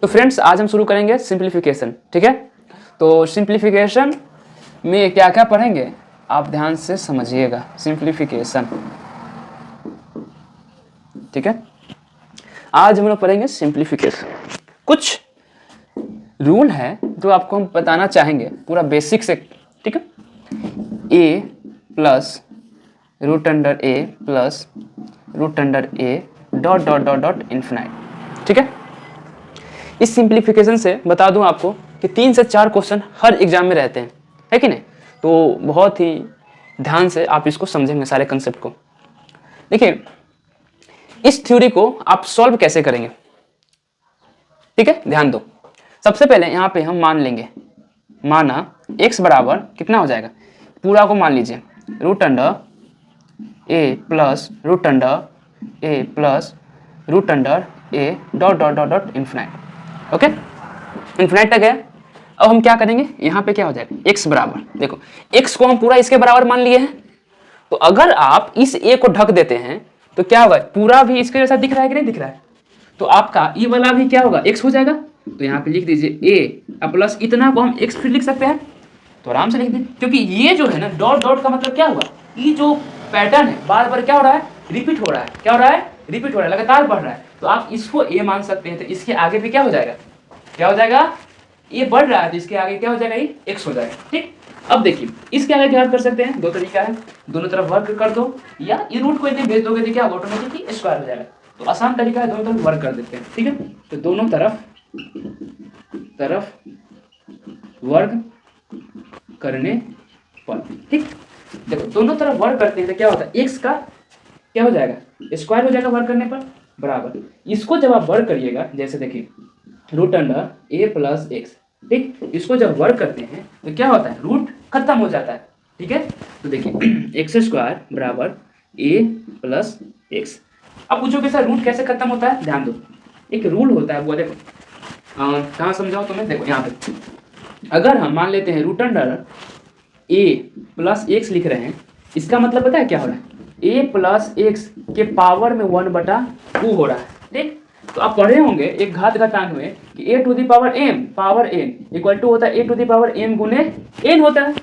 तो फ्रेंड्स आज हम शुरू करेंगे सिंप्लीफिकेशन, ठीक है। तो सिंप्लीफिकेशन में क्या क्या पढ़ेंगे आप ध्यान से समझिएगा। सिंप्लीफिकेशन, ठीक है। आज हम लोग पढ़ेंगे सिंप्लीफिकेशन। कुछ रूल है जो आपको हम बताना चाहेंगे पूरा बेसिक से, ठीक है। a plus root under a plus root under a dot dot dot dot infinite, ठीक है। इस सिंप्लीफिकेशन से बता दूं आपको कि 3 से 4 क्वेश्चन हर एग्जाम में रहते हैं, है कि नहीं। तो बहुत ही ध्यान से आप इसको समझेंगे सारे कंसेप्ट को। देखिए इस थ्योरी को आप सॉल्व कैसे करेंगे, ठीक है, ध्यान दो। सबसे पहले यहाँ पे हम मान लेंगे, माना x बराबर कितना हो जाएगा, पूरा को मान लीजिए root under a plus root under a plus root under a dot dot dot dot infinite. Okay, infinite तक है। अब हम क्या करेंगे, यहाँ पे क्या हो जाएगा x बराबर, देखो x को हम पूरा इसके बराबर मान लिए हैं। तो अगर आप इस a को ढक देते हैं तो क्या होगा, पूरा भी इसके जैसा दिख रहा है कि नहीं दिख रहा है, तो आपका ये वाला भी क्या होगा x हो जाएगा। तो यहाँ पे लिख दीजिए a प्लस इतना को हम x फिर लिख सकते हैं, तो आराम से लिख दीजिए। क्योंकि ये जो है ना डॉट डॉट का मतलब क्या हुआ, ये जो पैटर्न है बार बार क्या हो रहा है, रिपीट हो रहा है। क्या हो रहा है, रिपीट हो रहा है, लगातार बढ़ रहा है। तो आप इसको a मान सकते हैं, तो इसके आगे भी क्या हो जाएगा, क्या हो जाएगा, ये बढ़ रहा है तो इसके आगे क्या हो जाएगा, ये x हो जाएगा, ठीक। अब देखिए इसके आगे क्या कर सकते हैं, दो तरीका है, दोनों तरफ वर्क कर दो या ये रूट को इतने भेज दोगे तो क्या ऑटोमेटिकली स्क्वायर हो जाएगा। तो आसान तरीका है, दोनों तरफ वर्क कर देते हैं, ठीक है। तो दोनों तरफ वर्क करने पर, ठीक। देखो दोनों तरफ वर्क करते हैं तो क्या होता है, x का क्या हो जाएगा, स्क्वायर हो जाएगा वर्क करने पर, बराबर इसको जब आप वर्क करिएगा, जैसे देखिए root under a plus x, ठीक। इसको जब वर्क करते हैं तो क्या होता है, रूट खत्म हो जाता है, ठीक है। तो देखिए एक्स स्क्वायर बराबर a प्लस एक्स। अब पूछोगे सर रूट कैसे खत्म होता है, ध्यान दो, एक रूल होता है वो, देखो कहाँ समझाओ तुम्हें, देखो यहाँ पे अगर हम मान लेते हैं root under a plus x लिख रहे हैं, इसका मतलब पता है क्या हो रहा है, a प्लस एक्स के पावर में 1/2 हो रहा है, ठीक। तो आप पढ़े होंगे एक घात घातांक में कि a to the power m power n equal to होता है a to the power m गुने n होता है।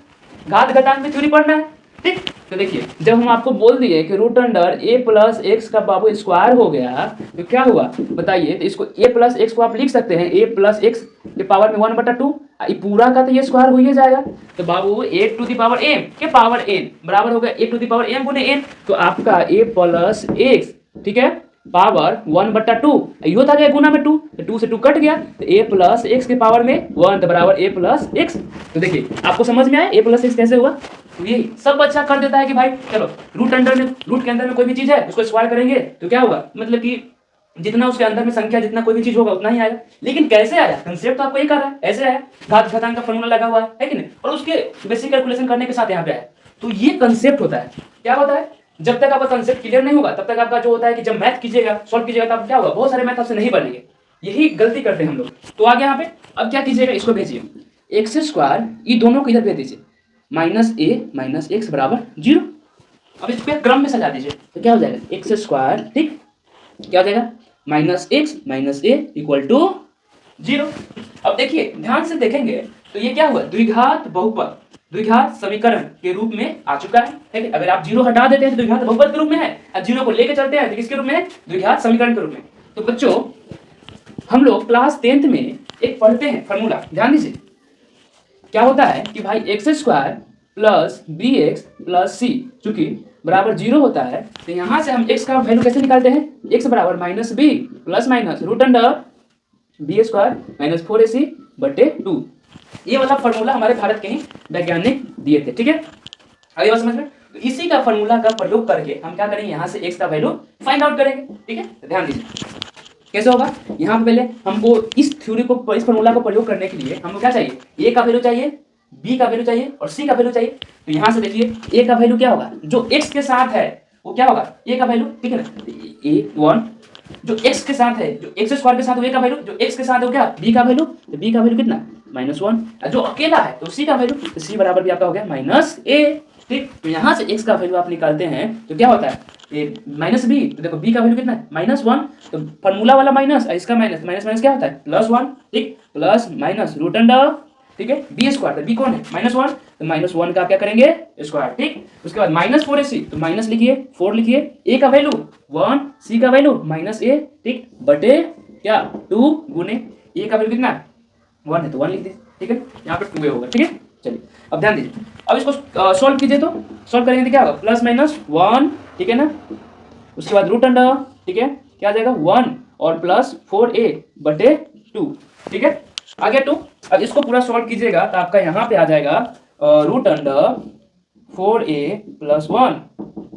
घात घातांक में थ्योरी पढ़ना है, ठीक। तो देखिए जब हम आपको बोल दिए कि root under a plus x का बाबू स्क्वायर हो गया तो क्या हुआ बताइए। तो इसको a प्लस एक्स को आप लिख सकते हैं a प्लस एक्स के पावर में 1/2, ये पूरा का तो ये स्क्वायर हो ही जाएगा। तो बाबू a to the power m के पावर n बराबर हो गया a to the power m गुने n। तो आपका a प्लस एक्स, ठीक है, पावर 1/2, यो था गया गुना में 2, तो 2 से 2 कट गया, तो a प्लस एक्स के पावर में 1 तो बराबर a प्लस एक्स। तो देखिए आपको समझ में आया a प्लस एक्स कैसे हुआ। तो यही सब अच्छा कर देता है कि भाई चलो रूट अंडर में, रूट के अंदर में कोई भी चीज है उसको स्क्वायर करेंगे तो क्या होगा, मतलब कि जितना उसके अंदर में संख्या जितना कोई भी चीज होगा उतना ही आएगा। लेकिन कैसे आया, कंसेप्ट तो आपको ये कर रहा है, ऐसे आया, घात घातांक का फॉर्मूला लगा हुआ है कि नहीं, और उसके बेसिक कैलकुलेशन करने के साथ यहाँ पे आया। तो ये कंसेप्ट होता है, क्या होता है, जब तक आपका कंसेप्ट क्लियर नहीं होगा तब तक आपका जो होता है कि जब मैथ कीजिएगा सॉल्व कीजिएगा तब क्या होगा, बहुत सारे मैथ आपसे नहीं बनेंगे। यही गलती करते हैं हम लोग। तो आगे यहाँ पे अब क्या कीजिएगा, इसको भेजिए एक्स स्क्वायर, ये दोनों को इधर भेज दीजिए, माइनस a माइनस एक्स बराबर 0। अब इस पे क्रम में सजा दीजिए तो क्या हो जाएगा एक्स स्क्वायर, ठीक, क्या हो जाएगा minus x minus a equal to 0। अब देखिए ध्यान से देखेंगे तो ये क्या हुआ, द्विघात बहुपद, द्विघात समीकरण के रूप में आ चुका है, ठीक है। अगर आप 0 हटा देते हैं तो द्विघात बहुपद के रूप में है, अब 0 को लेके चलते हैं तो किसके रूप में है, द्विघात समीकरण के रूप में। तो बच्चों हम लोग क्लास 10th में एक पढ़ते हैं फॉर्मूला, ध्यान दीजिए क्या होता है कि भाई x square plus b x plus c चूंकि बराबर 0 होता है, तो यहाँ से हम x का वैल्यू कैसे निकालते हैं, x बराबर minus b plus minus root under b square minus 4ac बटे 2। ये वाला फॉर्मूला हमारे भारत के ही वैज्ञानिक दिए थे, ठीक है। आगे बात समझ में। तो इसी का फॉर्मूला का प्रयोग करके हम क्या करेंगे, यहाँ से x का वैल्यू फाइंड आउट करेंगे, ठीक है। तो ध्यान दीजिए कैसे होगा, यहाँ पे पहले हमको इस थ्योरी को, इस फॉर्मूला को प्रयोग करने के लिए हमको क्या चाहिए, a का वैल्यू चाहिए, b का वैल्यू चाहिए और c का वैल्यू चाहिए। तो यहाँ से देखिए a का वैल्यू क्या होगा, जो x के साथ है वो क्या होगा a का वैल्यू, ठीक है ना, a1 जो x के साथ है, जो x स्क्वायर के साथ a का वैल्यू, जो x के साथ है वो क्या b का वैल्यू, तो b का वैल्यू कितना -1, जो अकेला है तो c का वैल्यू, तो c बराबर भी आपका हो गया -a। ठीक। तो यहाँ से x का वैल्यू आप निकालते हैं तो क्या होता है, ये माइनस बी, तो देखो b का वैल्यू कितना है -1, तो फॉर्मूला वाला माइनस, इसका माइनस, माइनस माइनस क्या होता है +1, ठीक, प्लस माइनस रूट अंडर, ठीक है, बी स्क्वायर, तो बी कौन है -1, तो -1 का क्या करेंगे स्क्वायर, ठीक। उसके बाद -4ac, तो माइनस लिखिए, 4 लिखिए, a का वैल्यू 1, c का वैल्यू -a, ठीक, बटे क्या 2 गुने a का वैल्यू कितना 1 है तो 1 लिख दीजिए, ठीक है, यहाँ पे 2a होगा, ठीक है। चलिए अब ध्यान दीजिए, अब इसको सॉल्व कीजिए, तो सॉल्व करेंगे तो क्या होगा +-1, ठीक है ना, उसके बाद रूट अंडर, ठीक है, क्या आ जाएगा 1 और प्लस 4a बटे 2, ठीक है, आ गया 2। अब इसको पूरा सॉल्व कीजिएगा तो आपका यहाँ पे आ जाएगा रूट अंडर 4a + 1,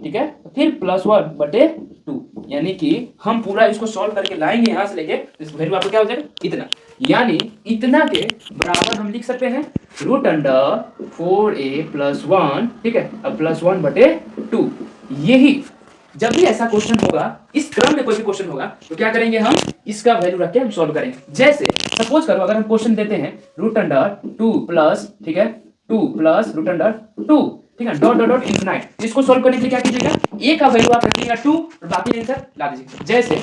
ठीक है, फिर +1 बटे 2, यानी कि हम पूरा इसको सॉल्व करके लाएंगे यहाँ से लेके, इस वैल्यू आपको क्या हो जाएगा इतना, यानी इतना के बराबर हम लिख सकते हैं रूट अंडर 4a + 1, ठीक है, अब +1 बटे 2। यही जब भी ऐसा क्वेश्चन होगा, इस क्रम में कोई भी क्वेश्चन होगा तो क्या करेंगे, हम इसका वैल्यू रख के हम सॉल्व करेंगे। जैसे सपोज करो अगर हम क्वेश्चन देते हैं रूट अंडर 2 प्लस, ठीक है, 2 प्लस रूट अंडर 2, ठीक है, डॉट डॉट डॉट इनफिनाइट, इसको सॉल्व करने के लिए क्या कीजिएगा, a का वैल्यू आप रखिएगा 2 और बाकी आंसर ला दीजिएगा। जैसे